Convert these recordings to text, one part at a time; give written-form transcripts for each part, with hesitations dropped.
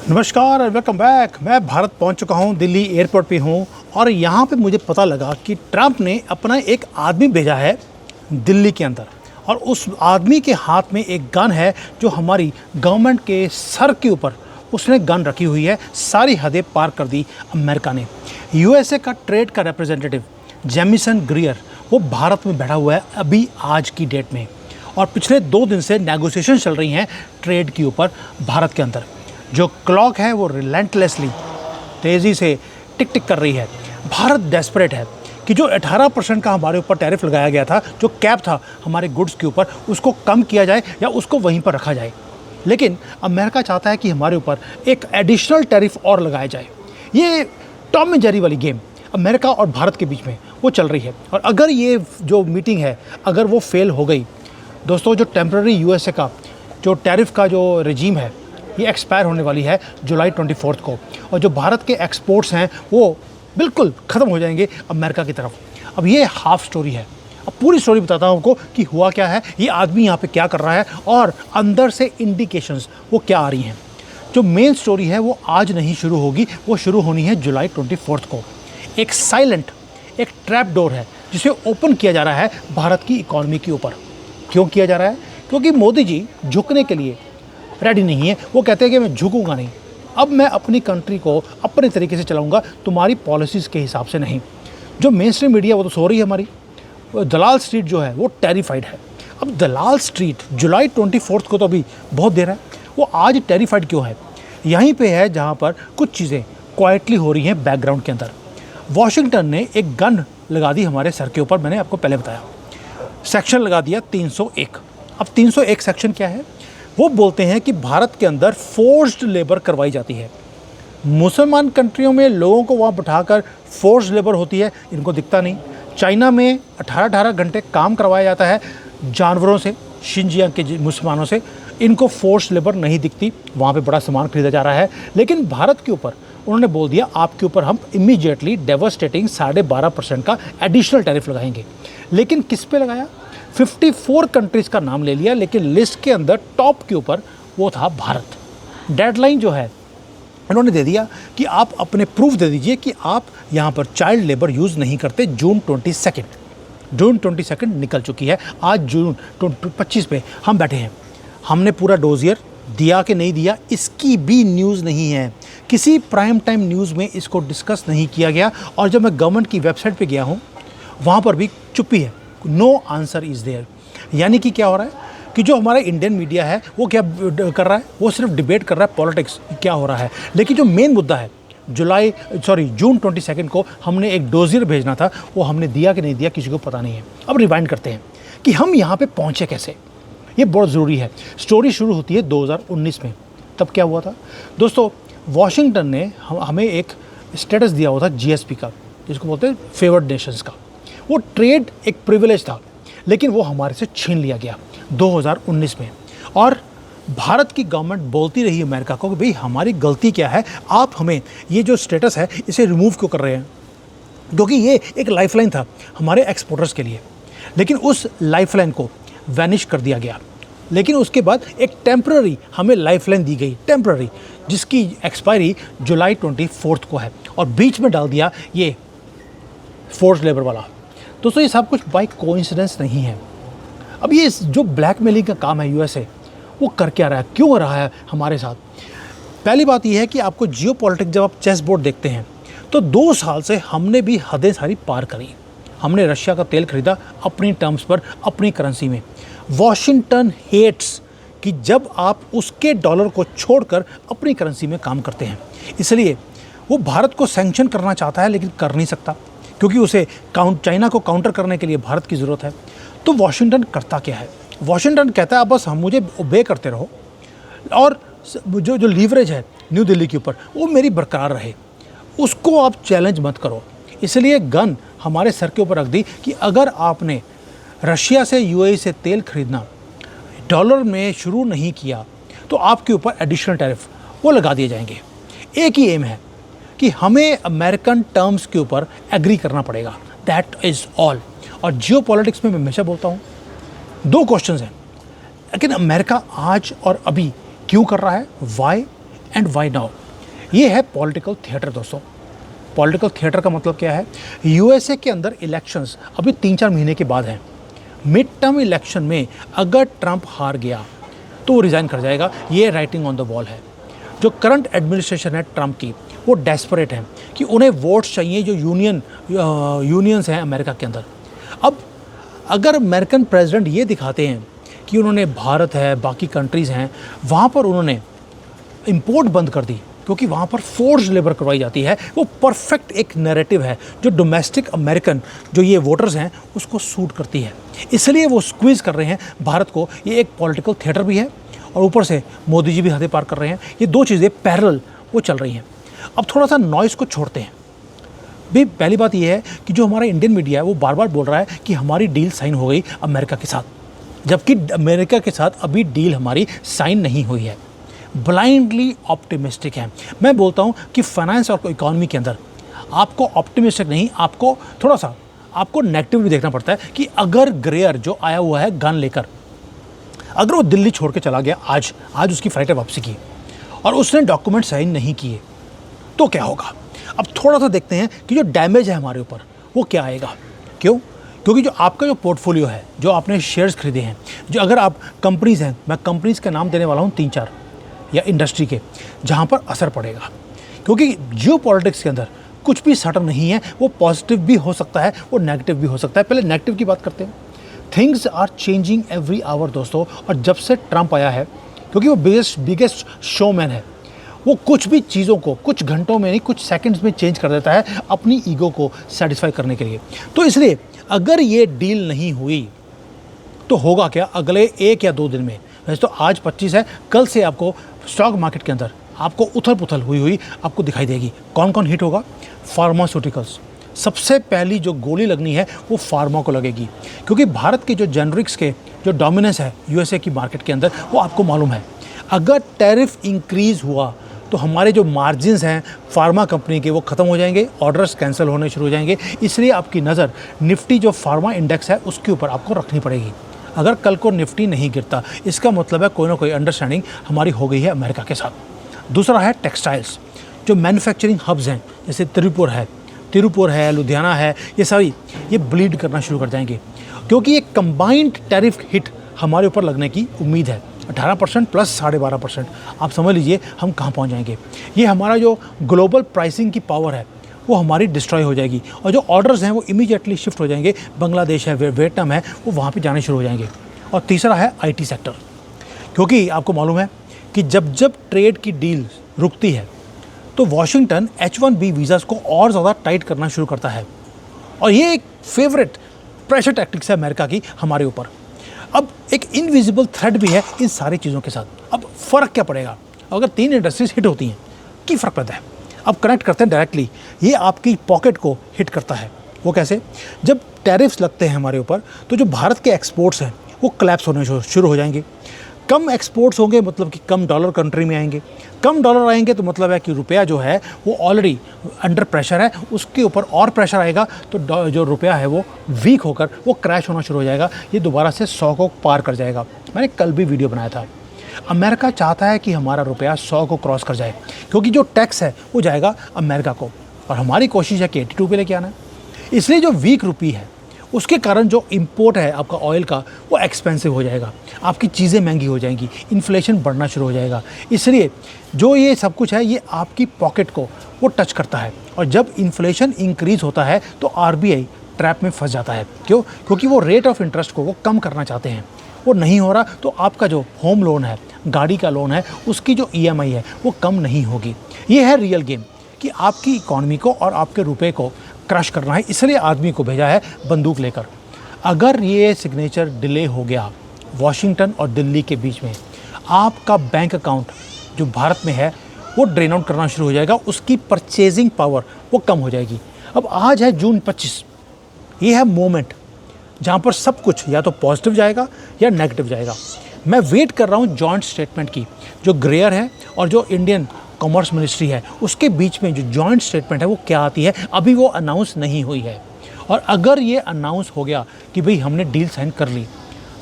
नमस्कार और welcome back. मैं भारत पहुंच चुका हूं, दिल्ली एयरपोर्ट पे हूं और यहां पे मुझे पता लगा कि ट्रंप ने अपना एक आदमी भेजा है दिल्ली के अंदर और उस आदमी के हाथ में एक गन है जो हमारी गवर्नमेंट के सर के ऊपर उसने गन रखी हुई है। सारी हदें पार कर दी अमेरिका ने। यूएसए का ट्रेड का रिप्रेजेंटेटिव जेमिसन ग्रियर वो भारत में बैठा हुआ है अभी आज की डेट में और पिछले 2 दिन से नेगोशिएशन चल रही हैं ट्रेड के ऊपर भारत के अंदर। जो क्लॉक है वो रिलेंटलेसली तेज़ी से टिक टिक कर रही है। भारत डेस्परेट है कि जो 18% का हमारे ऊपर टैरिफ लगाया गया था, जो कैप था हमारे गुड्स के ऊपर, उसको कम किया जाए या उसको वहीं पर रखा जाए। लेकिन अमेरिका चाहता है कि हमारे ऊपर एक एडिशनल टैरिफ और लगाया जाए। ये टॉम एंड जेरी वाली गेम अमेरिका और भारत के बीच में वो चल रही है और अगर ये जो मीटिंग है अगर वो फेल हो गई दोस्तों, जो टेम्पररी यूएसए का जो टैरिफ का जो रजीम है ये एक्सपायर होने वाली है जुलाई 24 को और जो भारत के एक्सपोर्ट्स हैं वो बिल्कुल ख़त्म हो जाएंगे अमेरिका की तरफ। अब ये हाफ स्टोरी है। अब पूरी स्टोरी बताता हूँ आपको कि हुआ क्या है, ये आदमी यहाँ पे क्या कर रहा है और अंदर से इंडिकेशंस वो क्या आ रही हैं। जो मेन स्टोरी है वो आज नहीं शुरू होगी, वो शुरू होनी है जुलाई 24 को। एक साइलेंट एक ट्रैप डोर है जिसे ओपन किया जा रहा है भारत की इकॉनमी के ऊपर। क्यों किया जा रहा है? क्योंकि मोदी जी झुकने के लिए रेडी नहीं है। वो कहते हैं कि मैं झुकूंगा नहीं, अब मैं अपनी कंट्री को अपने तरीके से चलाऊंगा, तुम्हारी पॉलिसीज़ के हिसाब से नहीं। जो मेन स्ट्रीम मीडिया वो तो सो रही है हमारी। दलाल स्ट्रीट जो है वो टेरिफाइड है। अब दलाल स्ट्रीट जुलाई 24 को तो अभी बहुत देर है, वो आज टेरिफाइड क्यों है? यहीं पे है जहाँ पर कुछ चीज़ें क्वाइटली हो रही हैं बैकग्राउंड के अंदर। वॉशिंगटन ने एक गन लगा दी हमारे सर के ऊपर, मैंने आपको पहले बताया। सेक्शन लगा दिया 301। अब 301 सेक्शन क्या है? वो बोलते हैं कि भारत के अंदर फोर्स्ड लेबर करवाई जाती है। मुसलमान कंट्रियों में लोगों को वहाँ बिठाकर फोर्स्ड लेबर होती है, इनको दिखता नहीं। चाइना में 18-18 घंटे काम करवाया जाता है जानवरों से, शिनजियांग के मुसलमानों से, इनको फोर्स्ड लेबर नहीं दिखती। वहाँ पे बड़ा सामान खरीदा जा रहा है। लेकिन भारत के ऊपर उन्होंने बोल दिया आपके ऊपर हम इमीडिएटली डेवास्टेटिंग 12.5% का एडिशनल टैरिफ लगाएंगे। लेकिन किस पे लगाया? 54 कंट्रीज़ का नाम ले लिया, लेकिन लिस्ट के अंदर टॉप के ऊपर वो था भारत। डेडलाइन जो है इन्होंने दे दिया कि आप अपने प्रूफ दे दीजिए कि आप यहाँ पर चाइल्ड लेबर यूज़ नहीं करते। जून 22 निकल चुकी है। आज जून 25 पे हम बैठे हैं। हमने पूरा डोजियर दिया कि नहीं दिया इसकी भी न्यूज़ नहीं है। किसी प्राइम टाइम न्यूज़ में इसको डिस्कस नहीं किया गया और जब मैं गवर्नमेंट की वेबसाइट पे गया हूँ वहाँ पर भी चुप्पी है। No answer is there. यानी कि क्या हो रहा है कि जो हमारा इंडियन मीडिया है वो क्या कर रहा है? वो सिर्फ डिबेट कर रहा है पॉलिटिक्स क्या हो रहा है। लेकिन जो मेन मुद्दा है जून 22 को हमने एक डोजियर भेजना था, वो हमने दिया कि नहीं दिया किसी को पता नहीं है। अब रिवाइंड करते हैं कि हम यहाँ पे पहुँचे कैसे, ये बहुत ज़रूरी है। स्टोरी शुरू होती है 2019 में। तब क्या हुआ था दोस्तों? वॉशिंगटन ने हमें एक स्टेटस दिया हुआ था जीएसपी का, जिसको बोलते हैं फेवर्ड नेशंस का। वो ट्रेड एक प्रिविलेज था, लेकिन वो हमारे से छीन लिया गया 2019 में। और भारत की गवर्नमेंट बोलती रही अमेरिका को कि भाई हमारी गलती क्या है, आप हमें ये जो स्टेटस है इसे रिमूव क्यों कर रहे हैं? क्योंकि ये एक लाइफलाइन था हमारे एक्सपोर्टर्स के लिए, लेकिन उस लाइफलाइन को वैनिश कर दिया गया। लेकिन उसके बाद एक टेम्पररी हमें लाइफलाइन दी गई, टेम्पररी, जिसकी एक्सपायरी जुलाई 24 को है और बीच में डाल दिया ये फोर्स्ड लेबर वाला। दोस्तों ये सब कुछ बाय कोइंसिडेंस नहीं है। अब ये जो ब्लैकमेलिंग का काम है यूएसए, वो कर क्या रहा है, क्यों हो रहा है हमारे साथ? पहली बात यह है कि आपको जियोपॉलिटिक्स जब आप चेस बोर्ड देखते हैं तो 2 साल से हमने भी हदें सारी पार करी। हमने रशिया का तेल खरीदा अपनी टर्म्स पर, अपनी करेंसी में। वॉशिंगटन हेट्स कि जब आप उसके डॉलर को छोड़कर अपनी करेंसी में काम करते हैं, इसलिए वो भारत को सैंक्शन करना चाहता है लेकिन कर नहीं सकता क्योंकि उसे चाइना को काउंटर करने के लिए भारत की ज़रूरत है। तो वॉशिंगटन करता क्या है? वॉशिंगटन कहता है आप बस हम मुझे ओबे करते रहो और जो लीवरेज है न्यू दिल्ली के ऊपर वो मेरी बरकरार रहे, उसको आप चैलेंज मत करो। इसलिए गन हमारे सर के ऊपर रख दी कि अगर आपने रशिया से यूएई से तेल खरीदना डॉलर में शुरू नहीं किया तो आपके ऊपर एडिशनल टैरिफ वो लगा दिए जाएंगे। एक ही एम है कि हमें अमेरिकन टर्म्स के ऊपर एग्री करना पड़ेगा, दैट इज़ ऑल। और जियोपॉलिटिक्स में मैं हमेशा बोलता हूँ 2 क्वेश्चंस हैं, लेकिन अमेरिका आज और अभी क्यों कर रहा है, वाई एंड वाई नाउ। ये है पॉलिटिकल थिएटर दोस्तों। पॉलिटिकल थिएटर का मतलब क्या है? यूएसए के अंदर इलेक्शंस अभी 3-4 महीने के बाद हैं। मिड टर्म इलेक्शन में अगर ट्रंप हार गया तो वो रिज़ाइन कर जाएगा। ये राइटिंग ऑन द वॉल है। जो करंट एडमिनिस्ट्रेशन है ट्रंप की, वो डेस्परेट है कि उन्हें वोट्स चाहिए जो यूनियंस हैं अमेरिका के अंदर। अब अगर अमेरिकन प्रेसिडेंट ये दिखाते हैं कि उन्होंने भारत है, बाकी कंट्रीज़ हैं, वहाँ पर उन्होंने इंपोर्ट बंद कर दी क्योंकि वहाँ पर फोर्स लेबर करवाई जाती है, वो परफेक्ट एक नैरेटिव है जो डोमेस्टिक अमेरिकन जो ये वोटर्स हैं उसको सूट करती है। इसलिए वो स्क्वीज़ कर रहे हैं भारत को। ये एक पॉलिटिकल थिएटर भी है और ऊपर से मोदी जी भी हदें पार कर रहे हैं। ये दो चीज़ें पैरेलल वो चल रही हैं। अब थोड़ा सा नॉइज़ को छोड़ते हैं भाई। पहली बात ये है कि जो हमारा इंडियन मीडिया है वो बार बार बोल रहा है कि हमारी डील साइन हो गई अमेरिका के साथ, जबकि अमेरिका के साथ अभी डील हमारी साइन नहीं हुई है। ब्लाइंडली ऑप्टिमिस्टिक है। मैं बोलता हूँ कि फाइनेंस और इकोनॉमी के अंदर आपको ऑप्टिमिस्टिक नहीं, आपको थोड़ा सा आपको नेगेटिव भी देखना पड़ता है कि अगर ग्रेयर जो आया हुआ है गन लेकर, अगर वो दिल्ली छोड़ के चला गया, आज उसकी फ्लाइट वापसी की और उसने डॉक्यूमेंट साइन नहीं किए तो क्या होगा? अब थोड़ा सा देखते हैं कि जो डैमेज है हमारे ऊपर वो क्या आएगा। क्यों? क्योंकि जो आपका जो पोर्टफोलियो है, जो आपने शेयर्स खरीदे हैं, जो अगर आप कंपनीज़ हैं, मैं कंपनीज़ के नाम देने वाला हूँ 3-4 या इंडस्ट्री के, जहाँ पर असर पड़ेगा। क्योंकि जियो पॉलिटिक्स के अंदर कुछ भी सटल नहीं है। वो पॉजिटिव भी हो सकता है, वो नेगेटिव भी हो सकता है। पहले नेगेटिव की बात करते हैं। Things are changing every hour दोस्तों। और जब से ट्रंप आया है, क्योंकि वो बिगेस्ट शोमैन है, वो कुछ भी चीज़ों को कुछ घंटों में नहीं, कुछ सेकंड्स में चेंज कर देता है अपनी ईगो को सेटिस्फाई करने के लिए। तो इसलिए अगर ये डील नहीं हुई तो होगा क्या अगले 1 या 2 दिन में? वैसे तो आज 25 है, कल से आपको स्टॉक मार्केट के अंदर आपको उथल पुथल हुई आपको दिखाई देगी। कौन कौन हिट होगा? फार्मास्यूटिकल्स। सबसे पहली जो गोली लगनी है वो फार्मा को लगेगी, क्योंकि भारत के जो जेनरिक्स के जो डोमिनेंस है यूएसए की मार्केट के अंदर, वो आपको मालूम है। अगर टैरिफ इंक्रीज़ हुआ तो हमारे जो मार्जिन्स हैं फार्मा कंपनी के वो ख़त्म हो जाएंगे, ऑर्डर्स कैंसिल होने शुरू हो जाएंगे। इसलिए आपकी नज़र निफ्टी जो फार्मा इंडेक्स है उसके ऊपर आपको रखनी पड़ेगी। अगर कल को निफ्टी नहीं गिरता, इसका मतलब है कोई ना कोई अंडरस्टैंडिंग हमारी हो गई है अमेरिका के साथ। दूसरा है टेक्सटाइल्स। जो मैन्युफैक्चरिंग हब्स हैं, जैसे तिरुपुर है, लुधियाना है, ये ब्लीड करना शुरू कर जाएंगे, क्योंकि एक कंबाइंड टैरिफ हिट हमारे ऊपर लगने की उम्मीद है। 18% प्लस 12.5%। आप समझ लीजिए हम कहाँ पहुँच जाएंगे। ये हमारा जो ग्लोबल प्राइसिंग की पावर है वो हमारी डिस्ट्रॉय हो जाएगी, और जो ऑर्डर्स हैं वो इमीडिएटली शिफ्ट हो जाएंगे। बांग्लादेश है, वियतनाम है, वो वहाँ पे जाने शुरू हो जाएंगे। और तीसरा है आईटी सेक्टर, क्योंकि आपको मालूम है कि जब ट्रेड की डील रुकती है तो वॉशिंगटन H-1B वीज़ास को और ज़्यादा टाइट करना शुरू करता है, और ये एक फेवरेट प्रेशर टैक्टिक्स है अमेरिका की हमारे ऊपर। अब एक इनविजिबल थ्रेड भी है इन सारी चीज़ों के साथ। अब फ़र्क क्या पड़ेगा अगर 3 इंडस्ट्रीज हिट होती हैं? की फ़र्क पड़ता है? अब कनेक्ट करते हैं डायरेक्टली। ये आपकी पॉकेट को हिट करता है। वो कैसे? जब टैरिफ्स लगते हैं हमारे ऊपर तो जो भारत के एक्सपोर्ट्स हैं वो कोलैप्स होने शुरू हो जाएंगे। कम एक्सपोर्ट्स होंगे मतलब कि कम डॉलर कंट्री में आएंगे। कम डॉलर आएंगे तो मतलब है कि रुपया जो है वो ऑलरेडी अंडर प्रेशर है, उसके ऊपर और प्रेशर आएगा तो जो रुपया है वो वीक होकर वो क्रैश होना शुरू हो जाएगा। ये दोबारा से 100 को पार कर जाएगा। मैंने कल भी वीडियो बनाया था। अमेरिका चाहता है कि हमारा रुपया 100 को क्रॉस कर जाए, क्योंकि जो टैक्स है वो जाएगा अमेरिका को, और हमारी कोशिश है कि 82 पे लेके आना है। इसलिए जो वीक रुपी है उसके कारण जो इंपोर्ट है आपका ऑयल का वो एक्सपेंसिव हो जाएगा, आपकी चीज़ें महंगी हो जाएंगी, इन्फ्लेशन बढ़ना शुरू हो जाएगा। इसलिए जो ये सब कुछ है ये आपकी पॉकेट को वो टच करता है, और जब इन्फ्लेशन इंक्रीज़ होता है तो आरबीआई ट्रैप में फंस जाता है। क्यों? क्योंकि वो रेट ऑफ इंटरेस्ट को वो कम करना चाहते हैं। वो नहीं हो रहा तो आपका जो होम लोन है, गाड़ी का लोन है, उसकी जो EMI है वो कम नहीं होगी। ये है रियल गेम कि आपकी इकॉनमी को और आपके रुपए को क्रश करना है। इसलिए आदमी को भेजा है बंदूक लेकर। अगर ये सिग्नेचर डिले हो गया वॉशिंगटन और दिल्ली के बीच में, आपका बैंक अकाउंट जो भारत में है वो ड्रेन आउट करना शुरू हो जाएगा, उसकी परचेजिंग पावर वो कम हो जाएगी। अब आज है जून 25, ये है मोमेंट जहाँ पर सब कुछ या तो पॉजिटिव जाएगा या नेगेटिव जाएगा। मैं वेट कर रहा हूँ जॉइंट स्टेटमेंट की, जो ग्रेयर है और जो इंडियन कॉमर्स मिनिस्ट्री है उसके बीच में जो जॉइंट स्टेटमेंट है वो क्या आती है। अभी वो अनाउंस नहीं हुई है, और अगर ये अनाउंस हो गया कि भाई हमने डील साइन कर ली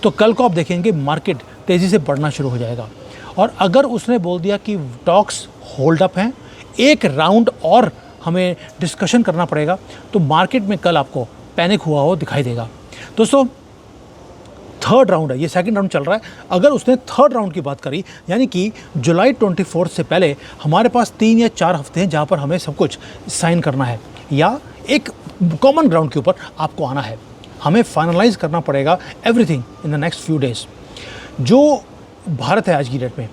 तो कल को आप देखेंगे मार्केट तेज़ी से बढ़ना शुरू हो जाएगा। और अगर उसने बोल दिया कि टॉक्स होल्ड अप हैं, एक राउंड और हमें डिस्कशन करना पड़ेगा, तो मार्केट में कल आपको पैनिक हुआ हो दिखाई देगा। दोस्तों, थर्ड राउंड है, ये सेकंड राउंड चल रहा है। अगर उसने थर्ड राउंड की बात करी, यानी कि जुलाई 24 से पहले हमारे पास 3 या 4 हफ्ते हैं जहाँ पर हमें सब कुछ साइन करना है, या एक कॉमन ग्राउंड के ऊपर आपको आना है। हमें फाइनलाइज करना पड़ेगा everything in the next few days. जो भारत है आज की डेट में,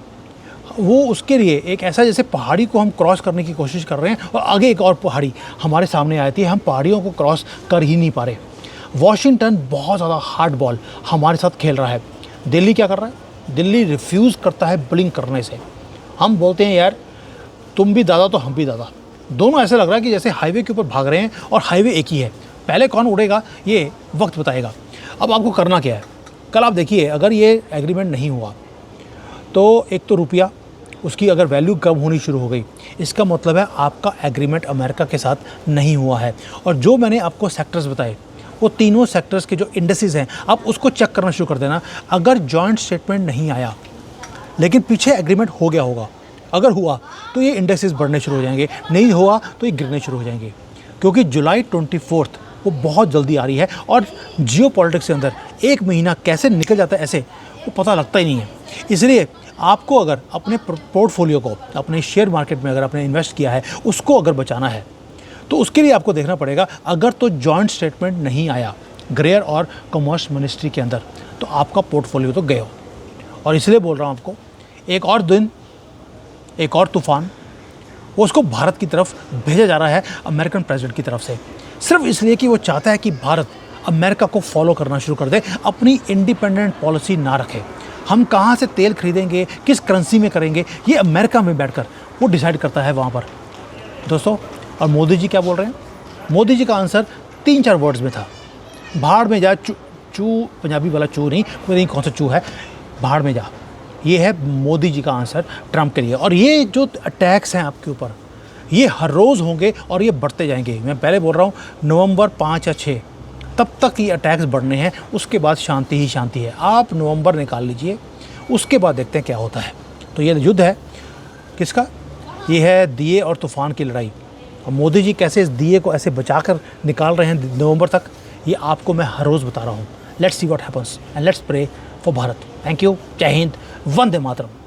वो उसके लिए एक ऐसा जैसे पहाड़ी को हम क्रॉस करने की कोशिश कर रहे हैं और आगे एक और पहाड़ी हमारे सामने आती है, हम पहाड़ियों को क्रॉस कर ही नहीं पा रहे। वॉशिंगटन बहुत ज़्यादा हार्ड बॉल हमारे साथ खेल रहा है। दिल्ली क्या कर रहा है? दिल्ली रिफ्यूज़ करता है ब्लिंक करने से। हम बोलते हैं यार तुम भी दादा तो हम भी दादा, दोनों ऐसे लग रहा है कि जैसे हाईवे के ऊपर भाग रहे हैं और हाईवे एक ही है। पहले कौन उड़ेगा ये वक्त बताएगा। अब आपको करना क्या है, कल आप देखिए अगर ये एग्रीमेंट नहीं हुआ तो एक तो रुपया, उसकी अगर वैल्यू कम होनी शुरू हो गई, इसका मतलब है आपका एग्रीमेंट अमेरिका के साथ नहीं हुआ है। और जो मैंने आपको सेक्टर्स बताए, वो तीनों सेक्टर्स के जो इंडेक्सेस हैं, आप उसको चेक करना शुरू कर देना। अगर जॉइंट स्टेटमेंट नहीं आया लेकिन पीछे एग्रीमेंट हो गया होगा, अगर हुआ तो ये इंडेक्सेस बढ़ने शुरू हो जाएंगे, नहीं हुआ तो ये गिरने शुरू हो जाएंगे। क्योंकि जुलाई 24 वो बहुत जल्दी आ रही है और जियो पॉलिटिक्स के अंदर एक महीना कैसे निकल जाता है ऐसे वो पता लगता ही नहीं है। इसलिए आपको अगर अपने पोर्टफोलियो को, अपने शेयर मार्केट में अगर आपने इन्वेस्ट किया है, उसको अगर बचाना है तो उसके लिए आपको देखना पड़ेगा। अगर तो जॉइंट स्टेटमेंट नहीं आया ग्रेयर और कॉमर्स मिनिस्ट्री के अंदर, तो आपका पोर्टफोलियो तो गया। और इसलिए बोल रहा हूँ आपको, एक और दिन, एक और तूफान, उसको भारत की तरफ भेजा जा रहा है अमेरिकन प्रेसिडेंट की तरफ से, सिर्फ इसलिए कि वो चाहता है कि भारत अमेरिका को फॉलो करना शुरू कर दे, अपनी इंडिपेंडेंट पॉलिसी ना रखे। हम कहाँ से तेल खरीदेंगे, किस करेंसी में करेंगे, ये अमेरिका में बैठकर वो डिसाइड करता है वहाँ पर दोस्तों। और मोदी जी क्या बोल रहे हैं? मोदी जी का आंसर 3-4 वर्ड्स में था, भाड़ में जा। चू पंजाबी वाला चू नहीं, पता नहीं कौन सा चू है, भाड़ में जा। ये है मोदी जी का आंसर ट्रंप के लिए। और ये जो अटैक्स हैं आपके ऊपर, ये हर रोज़ होंगे और ये बढ़ते जाएंगे। मैं पहले बोल रहा हूँ नवंबर 5 या 6 तब तक ये अटैक्स बढ़ने हैं, उसके बाद शांति ही शांति है। आप नवंबर निकाल लीजिए, उसके बाद देखते हैं क्या होता है। तो ये युद्ध है किसका? ये है दिए और तूफान की लड़ाई। और मोदी जी कैसे इस दिए को ऐसे बचा कर निकाल रहे हैं नवंबर तक, ये आपको मैं हर रोज़ बता रहा हूँ। Let's see what happens and let's pray for Bharat. Thank you. जय हिंद, वंदे मातरम।